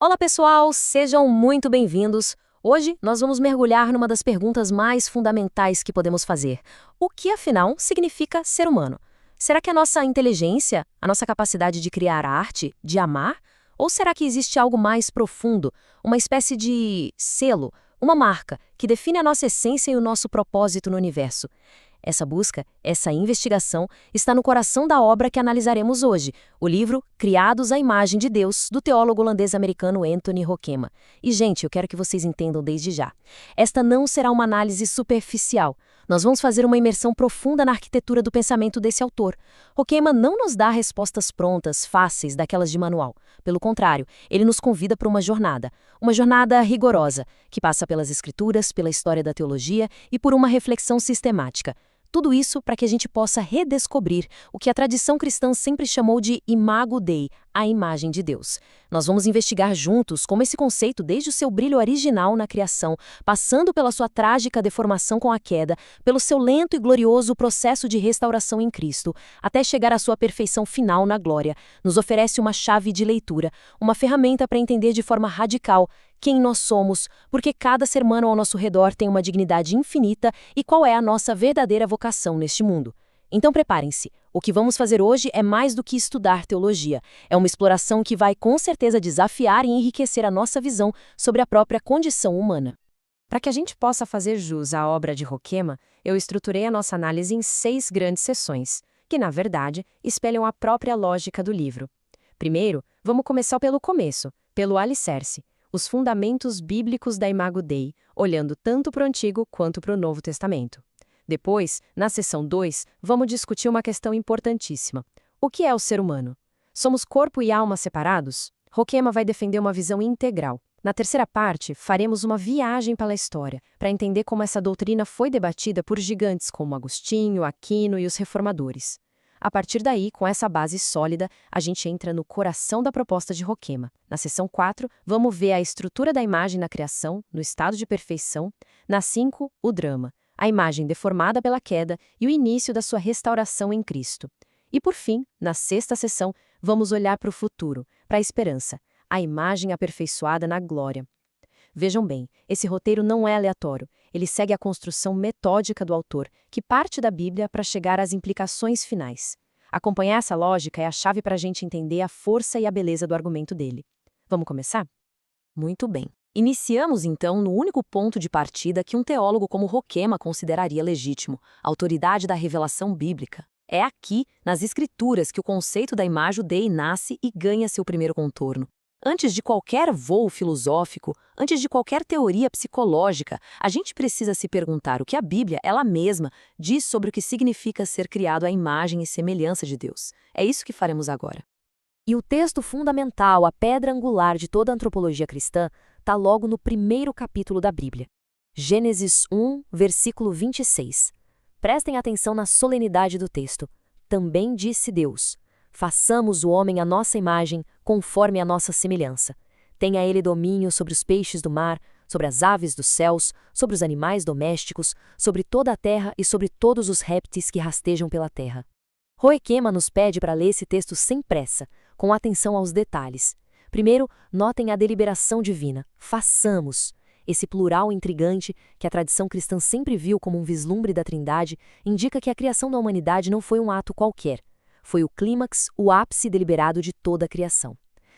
Olá, pessoal! Sejam muito bem-vindos. Hoje nós vamos mergulhar numa das perguntas mais fundamentais que podemos fazer. O que, afinal, significa ser humano? Será que a nossa inteligência, a nossa capacidade de criar arte, de amar? Ou será que existe algo mais profundo, uma espécie de selo, uma marca, que define a nossa essência e o nosso propósito no universo? Essa busca, essa investigação, está no coração da obra que analisaremos hoje, o livro Criados à Imagem de Deus, do teólogo holandês-americano Anthony Hoekema. E, gente, eu quero que vocês entendam desde já. Esta não será uma análise superficial. Nós vamos fazer uma imersão profunda na arquitetura do pensamento desse autor. Hoekema não nos dá respostas prontas, fáceis, daquelas de manual. Pelo contrário, ele nos convida para uma jornada rigorosa, que passa pelas escrituras, pela história da teologia e por uma reflexão sistemática. Tudo isso para que a gente possa redescobrir o que a tradição cristã sempre chamou de Imago Dei, a imagem de Deus. Nós vamos investigar juntos como esse conceito, desde o seu brilho original na criação, passando pela sua trágica deformação com a queda, pelo seu lento e glorioso processo de restauração em Cristo, até chegar à sua perfeição final na glória, nos oferece uma chave de leitura, uma ferramenta para entender de forma radical quem nós somos, porque cada ser humano ao nosso redor tem uma dignidade infinita e qual é a nossa verdadeira vocação neste mundo. Então preparem-se, o que vamos fazer hoje é mais do que estudar teologia, é uma exploração que vai com certeza desafiar e enriquecer a nossa visão sobre a própria condição humana. Para que a gente possa fazer jus à obra de Hoekema, eu estruturei a nossa análise em 6 grandes seções, que na verdade espelham a própria lógica do livro. Primeiro, vamos começar pelo começo, pelo alicerce. Os fundamentos bíblicos da Imago Dei, olhando tanto para o Antigo quanto para o Novo Testamento. Depois, na seção 2, vamos discutir uma questão importantíssima. O que é o ser humano? Somos corpo e alma separados? Hoekema vai defender uma visão integral. Na terceira parte, faremos uma viagem pela história, para entender como essa doutrina foi debatida por gigantes como Agostinho, Aquino e os reformadores. A partir daí, com essa base sólida, a gente entra no coração da proposta de Hoekema. Na seção 4, vamos ver a estrutura da imagem na criação, no estado de perfeição. Na 5, o drama, a imagem deformada pela queda e o início da sua restauração em Cristo. E por fim, na sexta seção, vamos olhar para o futuro, para a esperança, a imagem aperfeiçoada na glória. Vejam bem, esse roteiro não é aleatório. Ele segue a construção metódica do autor, que parte da Bíblia para chegar às implicações finais. Acompanhar essa lógica é a chave para a gente entender a força e a beleza do argumento dele. Vamos começar? Muito bem. Iniciamos, então, no único ponto de partida que um teólogo como Hoekema consideraria legítimo, a autoridade da revelação bíblica. É aqui, nas Escrituras, que o conceito da Imago Dei nasce e ganha seu primeiro contorno. Antes de qualquer voo filosófico, antes de qualquer teoria psicológica, a gente precisa se perguntar o que a Bíblia, ela mesma, diz sobre o que significa ser criado à imagem e semelhança de Deus. É isso que faremos agora. E o texto fundamental, a pedra angular de toda a antropologia cristã, está logo no primeiro capítulo da Bíblia. Gênesis 1, versículo 26. Prestem atenção na solenidade do texto. Também disse Deus: façamos o homem à nossa imagem, conforme a nossa semelhança. Tenha ele domínio sobre os peixes do mar, sobre as aves dos céus, sobre os animais domésticos, sobre toda a terra e sobre todos os répteis que rastejam pela terra. Hoekema nos pede para ler esse texto sem pressa, com atenção aos detalhes. Primeiro, notem a deliberação divina, façamos. Esse plural intrigante, que a tradição cristã sempre viu como um vislumbre da Trindade, indica que a criação da humanidade não foi um ato qualquer. Foi o clímax, o ápice deliberado de toda a criação.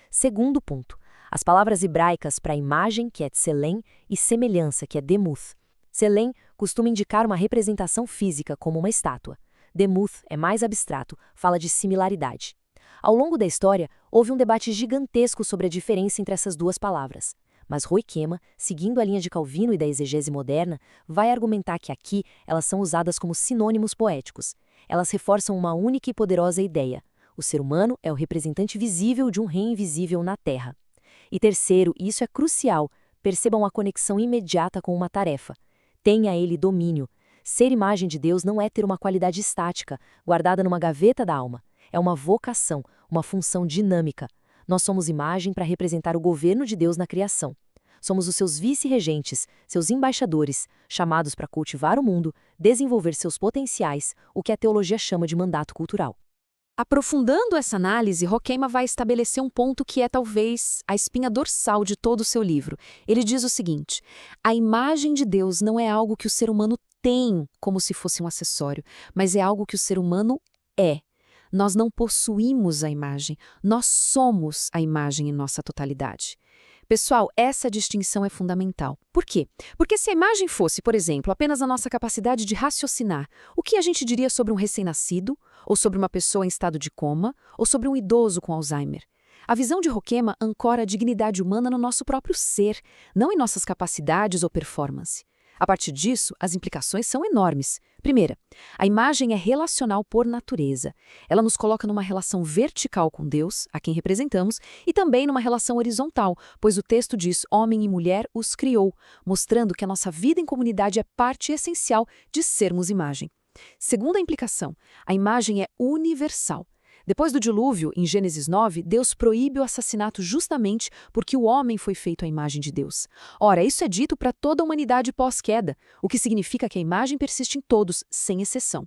Segundo ponto, as palavras hebraicas para imagem, que é tselem, e semelhança, que é demuth. Tselem costuma indicar uma representação física, como uma estátua. Demuth é mais abstrato, fala de similaridade. Ao longo da história, houve um debate gigantesco sobre a diferença entre essas duas palavras. Mas Hoekema, seguindo a linha de Calvino e da exegese moderna, vai argumentar que aqui elas são usadas como sinônimos poéticos. Elas reforçam uma única e poderosa ideia. O ser humano é o representante visível de um rei invisível na Terra. E terceiro, e isso é crucial, percebam a conexão imediata com uma tarefa. Tenha ele domínio. Ser imagem de Deus não é ter uma qualidade estática, guardada numa gaveta da alma. É uma vocação, uma função dinâmica. Nós somos imagem para representar o governo de Deus na criação. Somos os seus vice-regentes, seus embaixadores, chamados para cultivar o mundo, desenvolver seus potenciais, o que a teologia chama de mandato cultural. Aprofundando essa análise, Horkheimer vai estabelecer um ponto que é talvez a espinha dorsal de todo o seu livro. Ele diz o seguinte: a imagem de Deus não é algo que o ser humano tem como se fosse um acessório, mas é algo que o ser humano é. Nós não possuímos a imagem, nós somos a imagem em nossa totalidade. Pessoal, essa distinção é fundamental. Por quê? Porque se a imagem fosse, por exemplo, apenas a nossa capacidade de raciocinar, o que a gente diria sobre um recém-nascido, ou sobre uma pessoa em estado de coma, ou sobre um idoso com Alzheimer? A visão de Horkheimer ancora a dignidade humana no nosso próprio ser, não em nossas capacidades ou performance. A partir disso, as implicações são enormes. Primeira, a imagem é relacional por natureza. Ela nos coloca numa relação vertical com Deus, a quem representamos, e também numa relação horizontal, pois o texto diz: homem e mulher os criou, mostrando que a nossa vida em comunidade é parte essencial de sermos imagem. Segunda implicação, a imagem é universal. Depois do dilúvio, em Gênesis 9, Deus proíbe o assassinato justamente porque o homem foi feito à imagem de Deus. Ora, isso é dito para toda a humanidade pós-queda, o que significa que a imagem persiste em todos, sem exceção.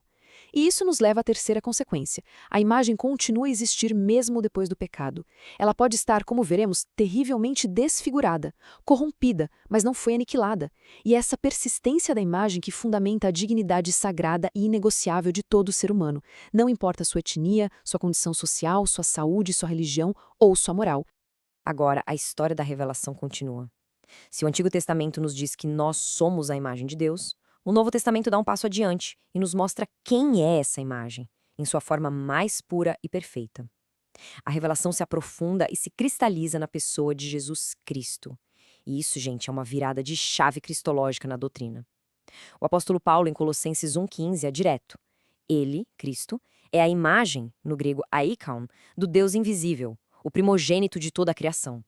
E isso nos leva à terceira consequência. A imagem continua a existir mesmo depois do pecado. Ela pode estar, como veremos, terrivelmente desfigurada, corrompida, mas não foi aniquilada. E é essa persistência da imagem que fundamenta a dignidade sagrada e inegociável de todo ser humano. Não importa sua etnia, sua condição social, sua saúde, sua religião ou sua moral. Agora, a história da revelação continua. Se o Antigo Testamento nos diz que nós somos a imagem de Deus, o Novo Testamento dá um passo adiante e nos mostra quem é essa imagem, em sua forma mais pura e perfeita. A revelação se aprofunda e se cristaliza na pessoa de Jesus Cristo. E isso, gente, é uma virada de chave cristológica na doutrina. O apóstolo Paulo, em Colossenses 1,15, é direto. Ele, Cristo, é a imagem, no grego aikon, do Deus invisível, o primogênito de toda a criação.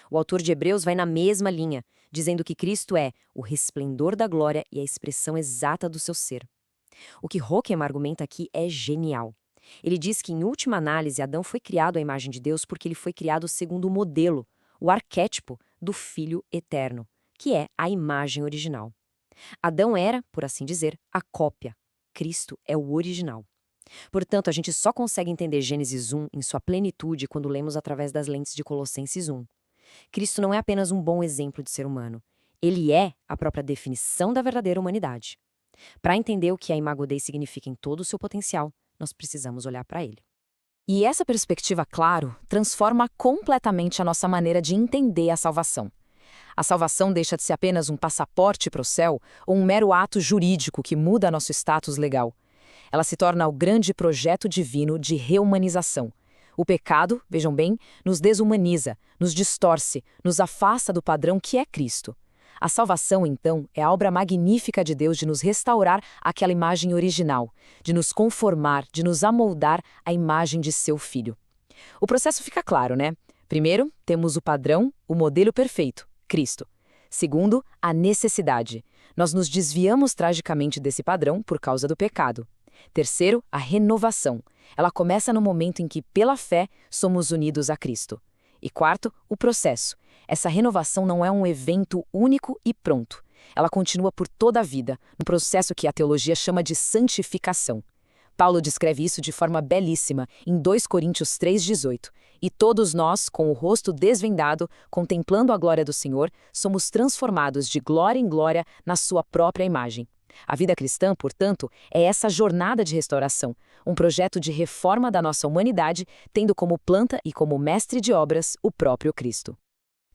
O autor de Hebreus vai na mesma linha, dizendo que Cristo é o resplendor da glória e a expressão exata do seu ser. O que Horkheimer argumenta aqui é genial. Ele diz que, em última análise, Adão foi criado à imagem de Deus porque ele foi criado segundo o modelo, o arquétipo do Filho eterno, que é a imagem original. Adão era, por assim dizer, a cópia. Cristo é o original. Portanto, a gente só consegue entender Gênesis 1 em sua plenitude quando lemos através das lentes de Colossenses 1. Cristo não é apenas um bom exemplo de ser humano. Ele é a própria definição da verdadeira humanidade. Para entender o que a Imago Dei significa em todo o seu potencial, nós precisamos olhar para ele. E essa perspectiva, claro, transforma completamente a nossa maneira de entender a salvação. A salvação deixa de ser apenas um passaporte para o céu ou um mero ato jurídico que muda nosso status legal. Ela se torna o grande projeto divino de reumanização. O pecado, vejam bem, nos desumaniza, nos distorce, nos afasta do padrão que é Cristo. A salvação, então, é a obra magnífica de Deus de nos restaurar àquela imagem original, de nos conformar, de nos amoldar à imagem de seu Filho. O processo fica claro, né? Primeiro, temos o padrão, o modelo perfeito, Cristo. Segundo, a necessidade. Nós nos desviamos tragicamente desse padrão por causa do pecado. Terceiro, a renovação. Ela começa no momento em que, pela fé, somos unidos a Cristo. E quarto, o processo. Essa renovação não é um evento único e pronto. Ela continua por toda a vida, no processo que a teologia chama de santificação. Paulo descreve isso de forma belíssima em 2 Coríntios 3,18. E todos nós, com o rosto desvendado, contemplando a glória do Senhor, somos transformados de glória em glória na sua própria imagem. A vida cristã, portanto, é essa jornada de restauração, um projeto de reforma da nossa humanidade, tendo como planta e como mestre de obras o próprio Cristo.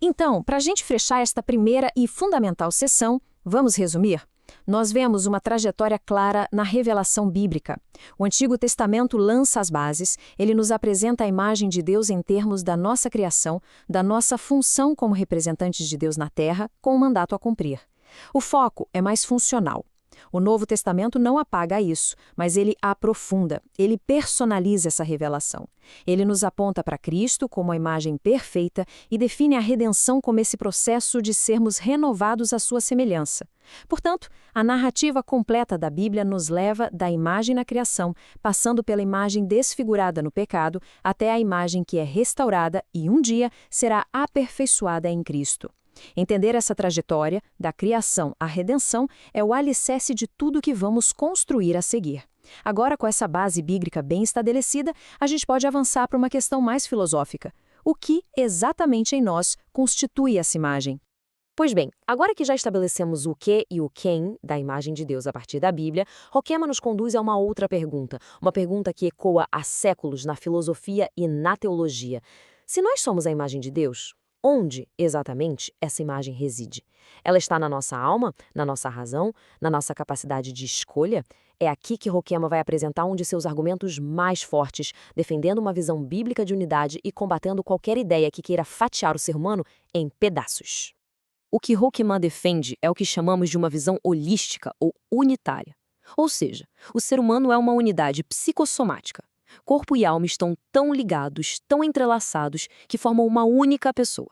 Então, para a gente fechar esta primeira e fundamental sessão, vamos resumir? Nós vemos uma trajetória clara na revelação bíblica. O Antigo Testamento lança as bases, ele nos apresenta a imagem de Deus em termos da nossa criação, da nossa função como representantes de Deus na Terra, com o mandato a cumprir. O foco é mais funcional. O Novo Testamento não apaga isso, mas ele aprofunda, ele personaliza essa revelação. Ele nos aponta para Cristo como a imagem perfeita e define a redenção como esse processo de sermos renovados à sua semelhança. Portanto, a narrativa completa da Bíblia nos leva da imagem na criação, passando pela imagem desfigurada no pecado, até a imagem que é restaurada e um dia será aperfeiçoada em Cristo. Entender essa trajetória, da criação à redenção, é o alicerce de tudo que vamos construir a seguir. Agora, com essa base bíblica bem estabelecida, a gente pode avançar para uma questão mais filosófica. O que exatamente em nós constitui essa imagem? Pois bem, agora que já estabelecemos o que e o quem da imagem de Deus a partir da Bíblia, Roquema nos conduz a uma outra pergunta, uma pergunta que ecoa há séculos na filosofia e na teologia. Se nós somos a imagem de Deus, onde, exatamente, essa imagem reside? Ela está na nossa alma, na nossa razão, na nossa capacidade de escolha? É aqui que Roquema vai apresentar um de seus argumentos mais fortes, defendendo uma visão bíblica de unidade e combatendo qualquer ideia que queira fatiar o ser humano em pedaços. O que Roquema defende é o que chamamos de uma visão holística ou unitária. Ou seja, o ser humano é uma unidade psicossomática. Corpo e alma estão tão ligados, tão entrelaçados, que formam uma única pessoa.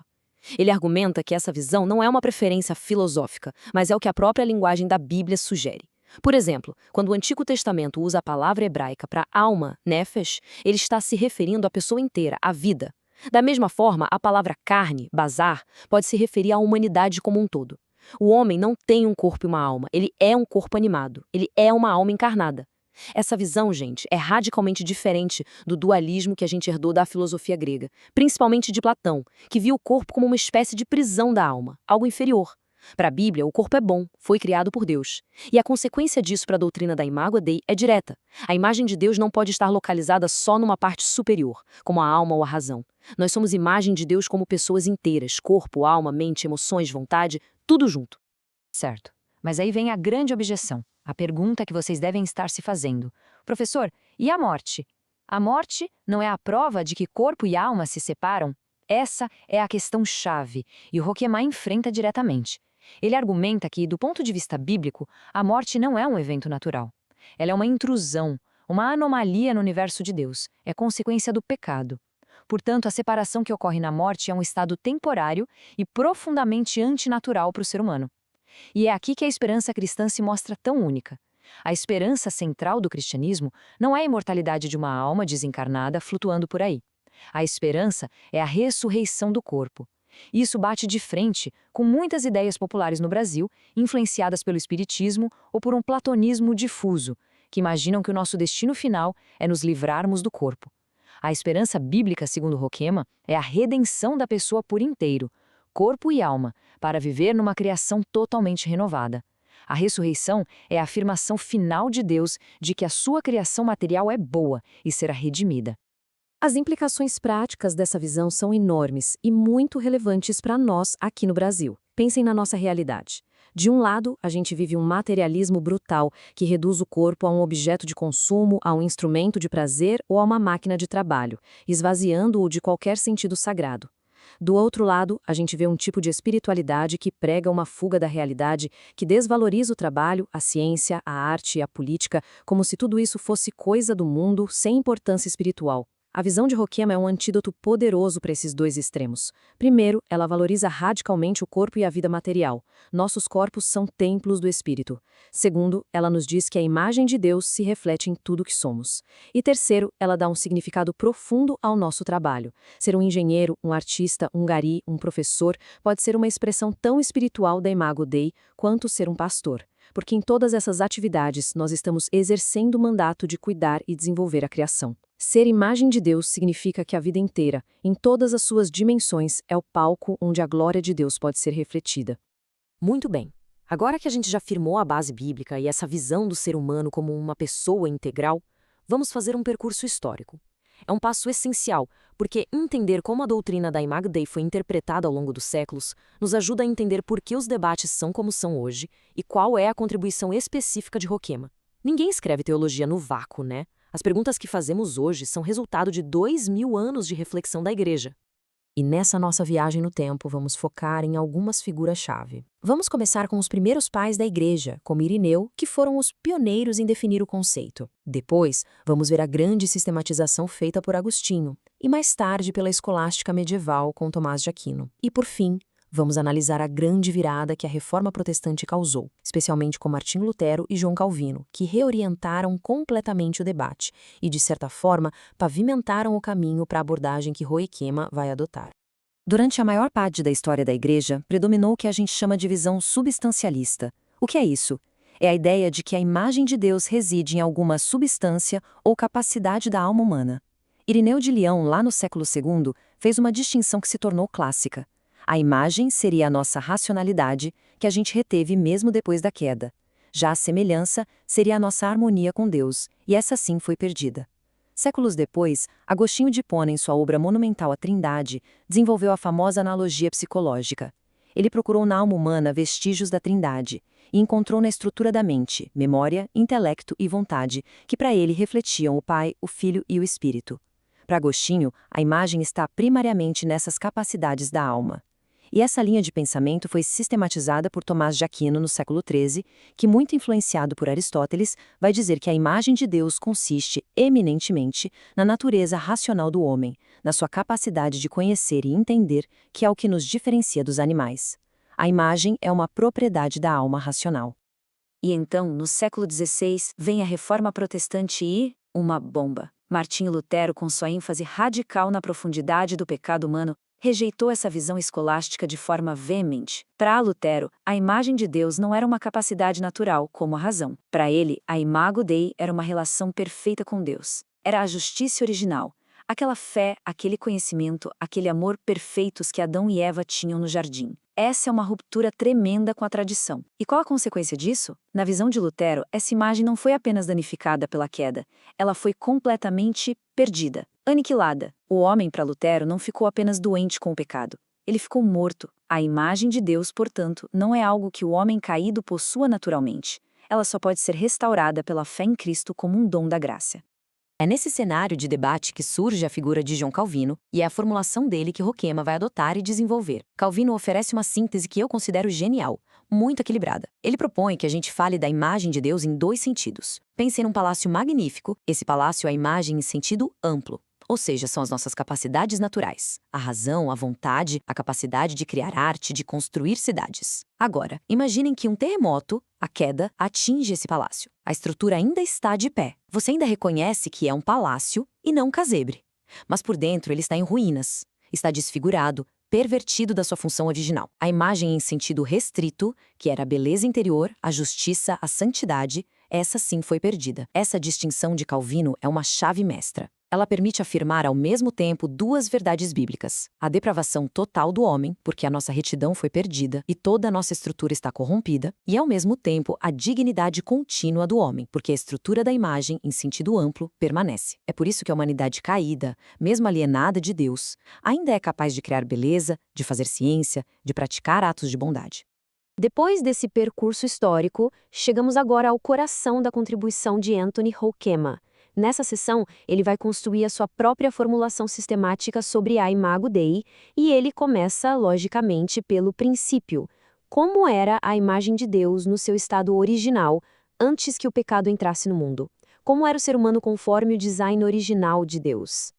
Ele argumenta que essa visão não é uma preferência filosófica, mas é o que a própria linguagem da Bíblia sugere. Por exemplo, quando o Antigo Testamento usa a palavra hebraica para alma, nefesh, ele está se referindo à pessoa inteira, à vida. Da mesma forma, a palavra carne, basar, pode se referir à humanidade como um todo. O homem não tem um corpo e uma alma, ele é um corpo animado, ele é uma alma encarnada. Essa visão, gente, é radicalmente diferente do dualismo que a gente herdou da filosofia grega, principalmente de Platão, que viu o corpo como uma espécie de prisão da alma, algo inferior. Para a Bíblia, o corpo é bom, foi criado por Deus. E a consequência disso para a doutrina da Imago Dei é direta. A imagem de Deus não pode estar localizada só numa parte superior, como a alma ou a razão. Nós somos imagem de Deus como pessoas inteiras, corpo, alma, mente, emoções, vontade, tudo junto. Certo. Mas aí vem a grande objeção, a pergunta que vocês devem estar se fazendo. Professor, e a morte? A morte não é a prova de que corpo e alma se separam? Essa é a questão-chave, e o Roquema enfrenta diretamente. Ele argumenta que, do ponto de vista bíblico, a morte não é um evento natural. Ela é uma intrusão, uma anomalia no universo de Deus, é consequência do pecado. Portanto, a separação que ocorre na morte é um estado temporário e profundamente antinatural para o ser humano. E é aqui que a esperança cristã se mostra tão única. A esperança central do cristianismo não é a imortalidade de uma alma desencarnada flutuando por aí. A esperança é a ressurreição do corpo. Isso bate de frente com muitas ideias populares no Brasil, influenciadas pelo espiritismo ou por um platonismo difuso, que imaginam que o nosso destino final é nos livrarmos do corpo. A esperança bíblica, segundo Roquema, é a redenção da pessoa por inteiro, corpo e alma, para viver numa criação totalmente renovada. A ressurreição é a afirmação final de Deus de que a sua criação material é boa e será redimida. As implicações práticas dessa visão são enormes e muito relevantes para nós aqui no Brasil. Pensem na nossa realidade. De um lado, a gente vive um materialismo brutal que reduz o corpo a um objeto de consumo, a um instrumento de prazer ou a uma máquina de trabalho, esvaziando-o de qualquer sentido sagrado. Do outro lado, a gente vê um tipo de espiritualidade que prega uma fuga da realidade, que desvaloriza o trabalho, a ciência, a arte e a política, como se tudo isso fosse coisa do mundo sem importância espiritual. A visão de Roquema é um antídoto poderoso para esses dois extremos. Primeiro, ela valoriza radicalmente o corpo e a vida material. Nossos corpos são templos do espírito. Segundo, ela nos diz que a imagem de Deus se reflete em tudo que somos. E terceiro, ela dá um significado profundo ao nosso trabalho. Ser um engenheiro, um artista, um gari, um professor, pode ser uma expressão tão espiritual da Imago Dei quanto ser um pastor. Porque em todas essas atividades nós estamos exercendo o mandato de cuidar e desenvolver a criação. Ser imagem de Deus significa que a vida inteira, em todas as suas dimensões, é o palco onde a glória de Deus pode ser refletida. Muito bem. Agora que a gente já firmou a base bíblica e essa visão do ser humano como uma pessoa integral, vamos fazer um percurso histórico. É um passo essencial, porque entender como a doutrina da Imago Dei foi interpretada ao longo dos séculos nos ajuda a entender por que os debates são como são hoje e qual é a contribuição específica de Roquema. Ninguém escreve teologia no vácuo, né? As perguntas que fazemos hoje são resultado de 2000 anos de reflexão da Igreja. E nessa nossa viagem no tempo, vamos focar em algumas figuras-chave. Vamos começar com os primeiros pais da Igreja, como Irineu, que foram os pioneiros em definir o conceito. Depois, vamos ver a grande sistematização feita por Agostinho, e mais tarde pela escolástica medieval com Tomás de Aquino. E por fim, vamos analisar a grande virada que a Reforma Protestante causou, especialmente com Martinho Lutero e João Calvino, que reorientaram completamente o debate e, de certa forma, pavimentaram o caminho para a abordagem que Roquema vai adotar. Durante a maior parte da história da Igreja, predominou o que a gente chama de visão substancialista. O que é isso? É a ideia de que a imagem de Deus reside em alguma substância ou capacidade da alma humana. Irineu de Leão, lá no século II, fez uma distinção que se tornou clássica. A imagem seria a nossa racionalidade, que a gente reteve mesmo depois da queda. Já a semelhança seria a nossa harmonia com Deus, e essa sim foi perdida. Séculos depois, Agostinho de Hipona, em sua obra monumental A Trindade, desenvolveu a famosa analogia psicológica. Ele procurou na alma humana vestígios da Trindade e encontrou na estrutura da mente, memória, intelecto e vontade, que para ele refletiam o Pai, o Filho e o Espírito. Para Agostinho, a imagem está primariamente nessas capacidades da alma. E essa linha de pensamento foi sistematizada por Tomás de Aquino no século XIII, que, muito influenciado por Aristóteles, vai dizer que a imagem de Deus consiste, eminentemente, na natureza racional do homem, na sua capacidade de conhecer e entender, que é o que nos diferencia dos animais. A imagem é uma propriedade da alma racional. E então, no século XVI, vem a Reforma Protestante e uma bomba. Martinho Lutero, com sua ênfase radical na profundidade do pecado humano, rejeitou essa visão escolástica de forma veemente. Para Lutero, a imagem de Deus não era uma capacidade natural, como a razão. Para ele, a imago Dei era uma relação perfeita com Deus. Era a justiça original, aquela fé, aquele conhecimento, aquele amor perfeitos que Adão e Eva tinham no jardim. Essa é uma ruptura tremenda com a tradição. E qual a consequência disso? Na visão de Lutero, essa imagem não foi apenas danificada pela queda, ela foi completamente perdida, aniquilada. O homem, para Lutero, não ficou apenas doente com o pecado. Ele ficou morto. A imagem de Deus, portanto, não é algo que o homem caído possua naturalmente. Ela só pode ser restaurada pela fé em Cristo como um dom da graça. É nesse cenário de debate que surge a figura de João Calvino, e é a formulação dele que Roquema vai adotar e desenvolver. Calvino oferece uma síntese que eu considero genial, muito equilibrada. Ele propõe que a gente fale da imagem de Deus em dois sentidos. Pense num palácio magnífico, esse palácio é a imagem em sentido amplo. Ou seja, são as nossas capacidades naturais. A razão, a vontade, a capacidade de criar arte, de construir cidades. Agora, imaginem que um terremoto, a queda, atinge esse palácio. A estrutura ainda está de pé. Você ainda reconhece que é um palácio e não um casebre. Mas por dentro ele está em ruínas. Está desfigurado, pervertido da sua função original. A imagem em sentido restrito, que era a beleza interior, a justiça, a santidade, essa sim foi perdida. Essa distinção de Calvino é uma chave mestra. Ela permite afirmar ao mesmo tempo duas verdades bíblicas. A depravação total do homem, porque a nossa retidão foi perdida e toda a nossa estrutura está corrompida, e ao mesmo tempo a dignidade contínua do homem, porque a estrutura da imagem, em sentido amplo, permanece. É por isso que a humanidade caída, mesmo alienada de Deus, ainda é capaz de criar beleza, de fazer ciência, de praticar atos de bondade. Depois desse percurso histórico, chegamos agora ao coração da contribuição de Anthony Roquema. Nessa sessão, ele vai construir a sua própria formulação sistemática sobre a imago Dei, e ele começa, logicamente, pelo princípio. Como era a imagem de Deus no seu estado original, antes que o pecado entrasse no mundo? Como era o ser humano conforme o design original de Deus?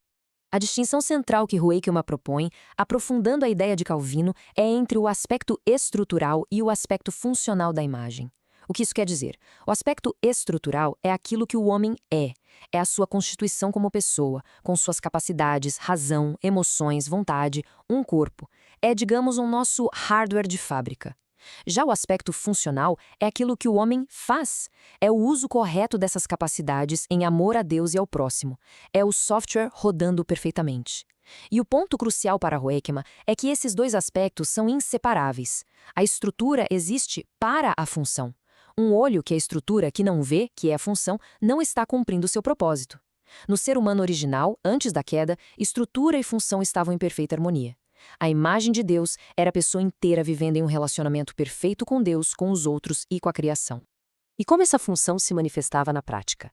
A distinção central que Roquema propõe, aprofundando a ideia de Calvino, é entre o aspecto estrutural e o aspecto funcional da imagem. O que isso quer dizer? O aspecto estrutural é aquilo que o homem é a sua constituição como pessoa, com suas capacidades, razão, emoções, vontade, um corpo. É, digamos, um nosso hardware de fábrica. Já o aspecto funcional é aquilo que o homem faz. É o uso correto dessas capacidades em amor a Deus e ao próximo. É o software rodando perfeitamente. E o ponto crucial para Roquema é que esses dois aspectos são inseparáveis. A estrutura existe para a função. Um olho, que é a estrutura, que não vê, que é a função, não está cumprindo seu propósito. No ser humano original, antes da queda, estrutura e função estavam em perfeita harmonia. A imagem de Deus era a pessoa inteira vivendo em um relacionamento perfeito com Deus, com os outros e com a criação. E como essa função se manifestava na prática?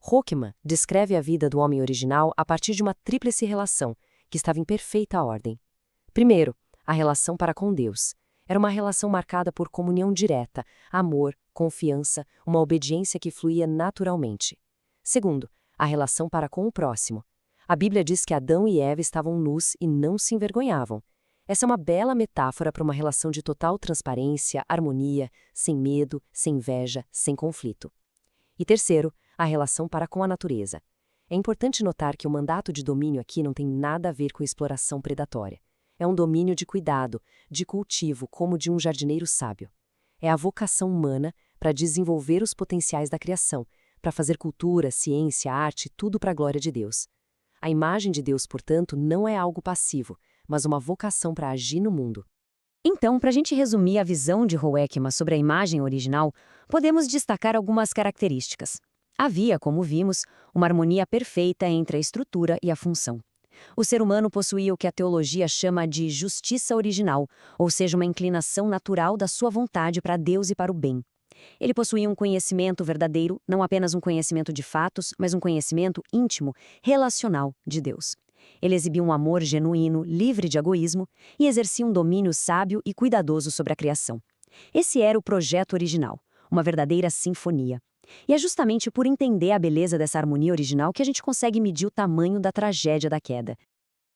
Roquema descreve a vida do homem original a partir de uma tríplice relação, que estava em perfeita ordem. Primeiro, a relação para com Deus. Era uma relação marcada por comunhão direta, amor, confiança, uma obediência que fluía naturalmente. Segundo, a relação para com o próximo. A Bíblia diz que Adão e Eva estavam nus e não se envergonhavam. Essa é uma bela metáfora para uma relação de total transparência, harmonia, sem medo, sem inveja, sem conflito. E terceiro, a relação para com a natureza. É importante notar que o mandato de domínio aqui não tem nada a ver com exploração predatória. É um domínio de cuidado, de cultivo, como de um jardineiro sábio. É a vocação humana para desenvolver os potenciais da criação, para fazer cultura, ciência, arte, tudo para a glória de Deus. A imagem de Deus, portanto, não é algo passivo, mas uma vocação para agir no mundo. Então, para a gente resumir a visão de Hoekema sobre a imagem original, podemos destacar algumas características. Havia, como vimos, uma harmonia perfeita entre a estrutura e a função. O ser humano possuía o que a teologia chama de justiça original, ou seja, uma inclinação natural da sua vontade para Deus e para o bem. Ele possuía um conhecimento verdadeiro, não apenas um conhecimento de fatos, mas um conhecimento íntimo, relacional de Deus. Ele exibia um amor genuíno, livre de egoísmo, e exercia um domínio sábio e cuidadoso sobre a criação. Esse era o projeto original, uma verdadeira sinfonia. E é justamente por entender a beleza dessa harmonia original que a gente consegue medir o tamanho da tragédia da queda.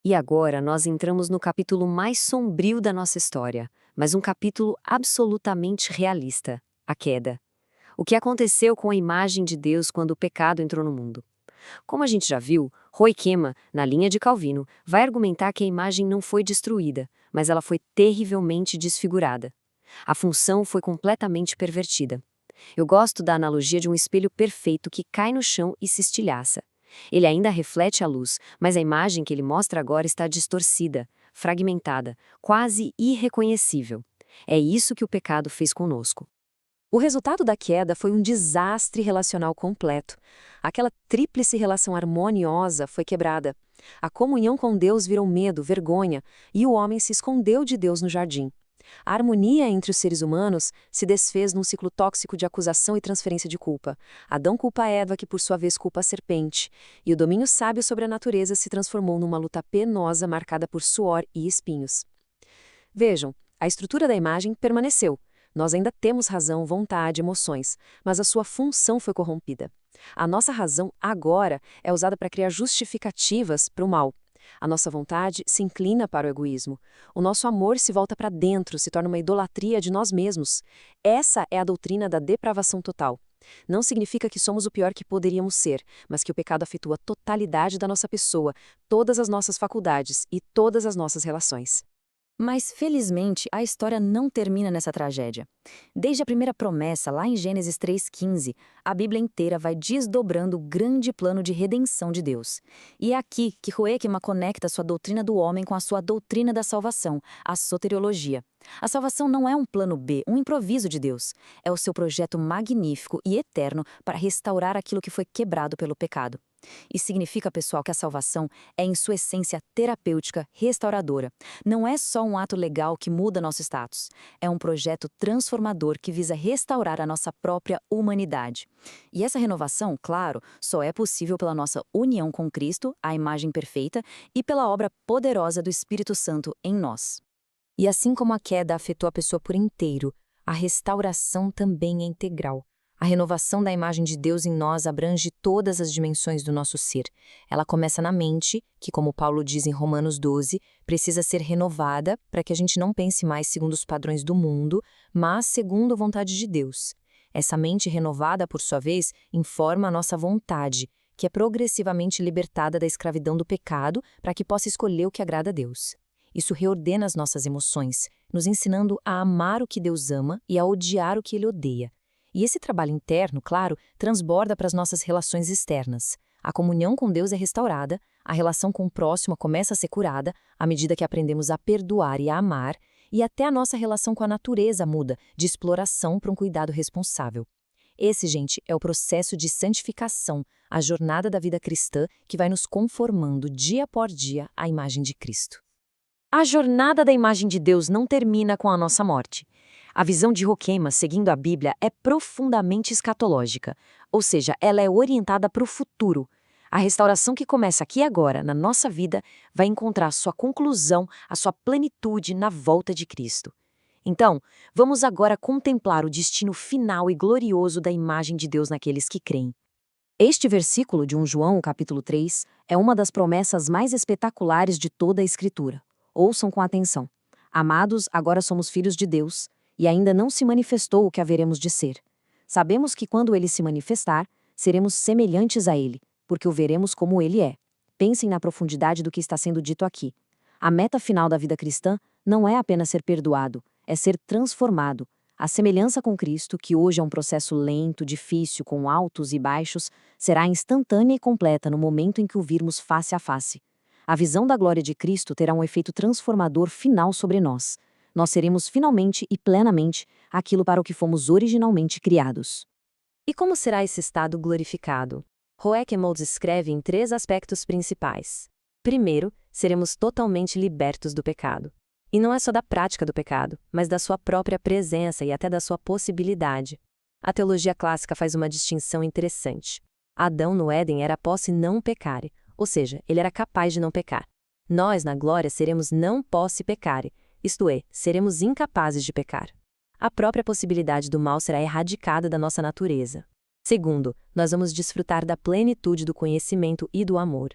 E agora nós entramos no capítulo mais sombrio da nossa história, mas um capítulo absolutamente realista: a queda. O que aconteceu com a imagem de Deus quando o pecado entrou no mundo? Como a gente já viu, Hoekema, na linha de Calvino, vai argumentar que a imagem não foi destruída, mas ela foi terrivelmente desfigurada. A função foi completamente pervertida. Eu gosto da analogia de um espelho perfeito que cai no chão e se estilhaça. Ele ainda reflete a luz, mas a imagem que ele mostra agora está distorcida, fragmentada, quase irreconhecível. É isso que o pecado fez conosco. O resultado da queda foi um desastre relacional completo. Aquela tríplice relação harmoniosa foi quebrada. A comunhão com Deus virou medo, vergonha, e o homem se escondeu de Deus no jardim. A harmonia entre os seres humanos se desfez num ciclo tóxico de acusação e transferência de culpa. Adão culpa Eva, que por sua vez culpa a serpente, e o domínio sábio sobre a natureza se transformou numa luta penosa marcada por suor e espinhos. Vejam, a estrutura da imagem permaneceu. Nós ainda temos razão, vontade, emoções, mas a sua função foi corrompida. A nossa razão agora é usada para criar justificativas para o mal. A nossa vontade se inclina para o egoísmo. O nosso amor se volta para dentro, se torna uma idolatria de nós mesmos. Essa é a doutrina da depravação total. Não significa que somos o pior que poderíamos ser, mas que o pecado afetua a totalidade da nossa pessoa, todas as nossas faculdades e todas as nossas relações. Mas, felizmente, a história não termina nessa tragédia. Desde a primeira promessa, lá em Gênesis 3,15, a Bíblia inteira vai desdobrando o grande plano de redenção de Deus. E é aqui que Hoekema conecta sua doutrina do homem com a sua doutrina da salvação, a soteriologia. A salvação não é um plano B, um improviso de Deus. É o seu projeto magnífico e eterno para restaurar aquilo que foi quebrado pelo pecado. Isso significa, pessoal, que a salvação é, em sua essência, terapêutica, restauradora. Não é só um ato legal que muda nosso status. É um projeto transformador que visa restaurar a nossa própria humanidade. E essa renovação, claro, só é possível pela nossa união com Cristo, a imagem perfeita, e pela obra poderosa do Espírito Santo em nós. E assim como a queda afetou a pessoa por inteiro, a restauração também é integral. A renovação da imagem de Deus em nós abrange todas as dimensões do nosso ser. Ela começa na mente, que, como Paulo diz em Romanos 12, precisa ser renovada para que a gente não pense mais segundo os padrões do mundo, mas segundo a vontade de Deus. Essa mente renovada, por sua vez, informa a nossa vontade, que é progressivamente libertada da escravidão do pecado para que possa escolher o que agrada a Deus. Isso reordena as nossas emoções, nos ensinando a amar o que Deus ama e a odiar o que Ele odeia. E esse trabalho interno, claro, transborda para as nossas relações externas. A comunhão com Deus é restaurada, a relação com o próximo começa a ser curada à medida que aprendemos a perdoar e a amar, e até a nossa relação com a natureza muda, de exploração para um cuidado responsável. Esse, gente, é o processo de santificação, a jornada da vida cristã que vai nos conformando dia após dia à imagem de Cristo. A jornada da imagem de Deus não termina com a nossa morte. A visão de Hoekema, seguindo a Bíblia, é profundamente escatológica, ou seja, ela é orientada para o futuro. A restauração que começa aqui e agora, na nossa vida, vai encontrar sua conclusão, a sua plenitude na volta de Cristo. Então, vamos agora contemplar o destino final e glorioso da imagem de Deus naqueles que creem. Este versículo de 1 João, capítulo 3, é uma das promessas mais espetaculares de toda a Escritura. Ouçam com atenção. Amados, agora somos filhos de Deus, e ainda não se manifestou o que haveremos de ser. Sabemos que quando ele se manifestar, seremos semelhantes a ele, porque o veremos como ele é. Pensem na profundidade do que está sendo dito aqui. A meta final da vida cristã não é apenas ser perdoado, é ser transformado. A semelhança com Cristo, que hoje é um processo lento, difícil, com altos e baixos, será instantânea e completa no momento em que o virmos face a face. A visão da glória de Cristo terá um efeito transformador final sobre nós. Nós seremos finalmente e plenamente aquilo para o que fomos originalmente criados. E como será esse estado glorificado? Roekemol descreve em 3 aspectos principais. Primeiro, seremos totalmente libertos do pecado. E não é só da prática do pecado, mas da sua própria presença e até da sua possibilidade. A teologia clássica faz uma distinção interessante. Adão no Éden era posse não pecare, ou seja, ele era capaz de não pecar. Nós, na glória, seremos não posse pecare, isto é, seremos incapazes de pecar. A própria possibilidade do mal será erradicada da nossa natureza. Segundo, nós vamos desfrutar da plenitude do conhecimento e do amor.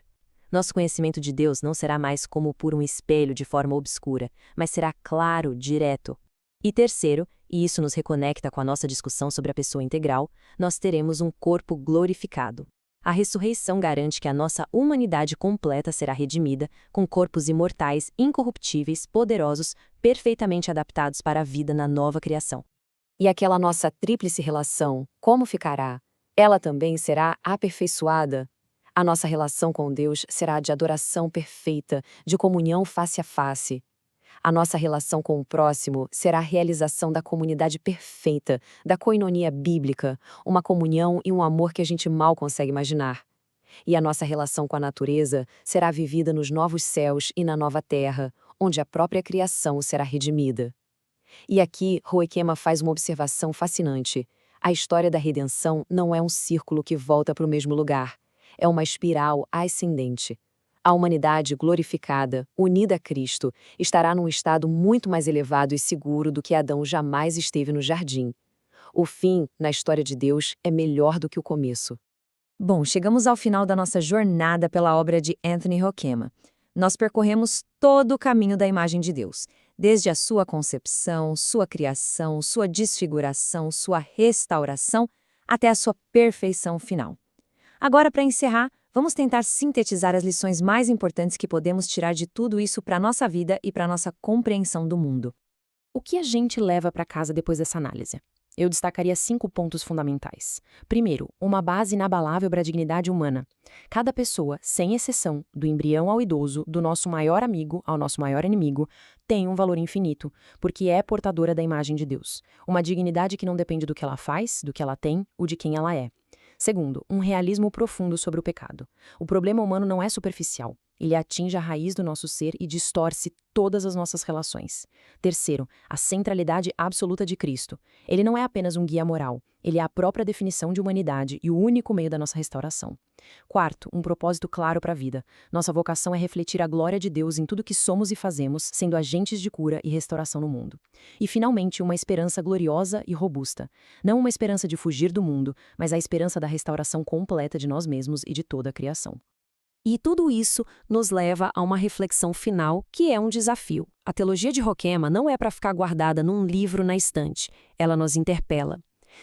Nosso conhecimento de Deus não será mais como por um espelho de forma obscura, mas será claro, direto. E terceiro, e isso nos reconecta com a nossa discussão sobre a pessoa integral, nós teremos um corpo glorificado. A ressurreição garante que a nossa humanidade completa será redimida, com corpos imortais, incorruptíveis, poderosos, perfeitamente adaptados para a vida na nova criação. E aquela nossa tríplice relação, como ficará? Ela também será aperfeiçoada? A nossa relação com Deus será de adoração perfeita, de comunhão face a face. A nossa relação com o próximo será a realização da comunidade perfeita, da koinonia bíblica, uma comunhão e um amor que a gente mal consegue imaginar. E a nossa relação com a natureza será vivida nos novos céus e na nova terra, onde a própria criação será redimida. E aqui, Roekema faz uma observação fascinante. A história da redenção não é um círculo que volta para o mesmo lugar. É uma espiral ascendente. A humanidade glorificada, unida a Cristo, estará num estado muito mais elevado e seguro do que Adão jamais esteve no jardim. O fim, na história de Deus, é melhor do que o começo. Bom, chegamos ao final da nossa jornada pela obra de Anthony Roekema. Nós percorremos todo o caminho da imagem de Deus, desde a sua concepção, sua criação, sua desfiguração, sua restauração, até a sua perfeição final. Agora, para encerrar, vamos tentar sintetizar as lições mais importantes que podemos tirar de tudo isso para a nossa vida e para a nossa compreensão do mundo. O que a gente leva para casa depois dessa análise? Eu destacaria 5 pontos fundamentais. Primeiro, uma base inabalável para a dignidade humana. Cada pessoa, sem exceção, do embrião ao idoso, do nosso maior amigo ao nosso maior inimigo, tem um valor infinito, porque é portadora da imagem de Deus. Uma dignidade que não depende do que ela faz, do que ela tem ou de quem ela é. Segundo, um realismo profundo sobre o pecado. O problema humano não é superficial. Ele atinge a raiz do nosso ser e distorce todas as nossas relações. Terceiro, a centralidade absoluta de Cristo. Ele não é apenas um guia moral, ele é a própria definição de humanidade e o único meio da nossa restauração. Quarto, um propósito claro para a vida. Nossa vocação é refletir a glória de Deus em tudo que somos e fazemos, sendo agentes de cura e restauração no mundo. E, finalmente, uma esperança gloriosa e robusta. Não uma esperança de fugir do mundo, mas a esperança da restauração completa de nós mesmos e de toda a criação. E tudo isso nos leva a uma reflexão final, que é um desafio. A teologia de Roekema não é para ficar guardada num livro na estante. Ela nos interpela.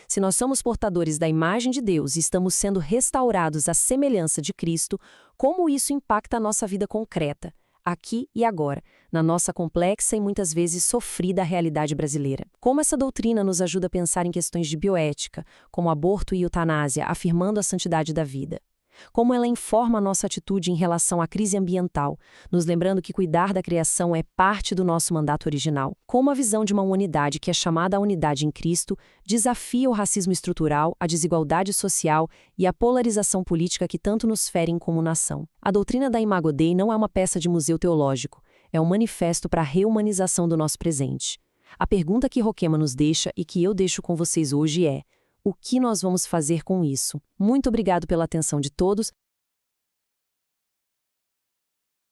Se nós somos portadores da imagem de Deus e estamos sendo restaurados à semelhança de Cristo, como isso impacta a nossa vida concreta, aqui e agora, na nossa complexa e muitas vezes sofrida realidade brasileira? Como essa doutrina nos ajuda a pensar em questões de bioética, como aborto e eutanásia, afirmando a santidade da vida? Como ela informa a nossa atitude em relação à crise ambiental, nos lembrando que cuidar da criação é parte do nosso mandato original? Como a visão de uma unidade que é chamada a unidade em Cristo desafia o racismo estrutural, a desigualdade social e a polarização política que tanto nos ferem como nação? A doutrina da Imago Dei não é uma peça de museu teológico, é um manifesto para a reumanização do nosso presente. A pergunta que Roekema nos deixa e que eu deixo com vocês hoje é: o que nós vamos fazer com isso? Muito obrigado pela atenção de todos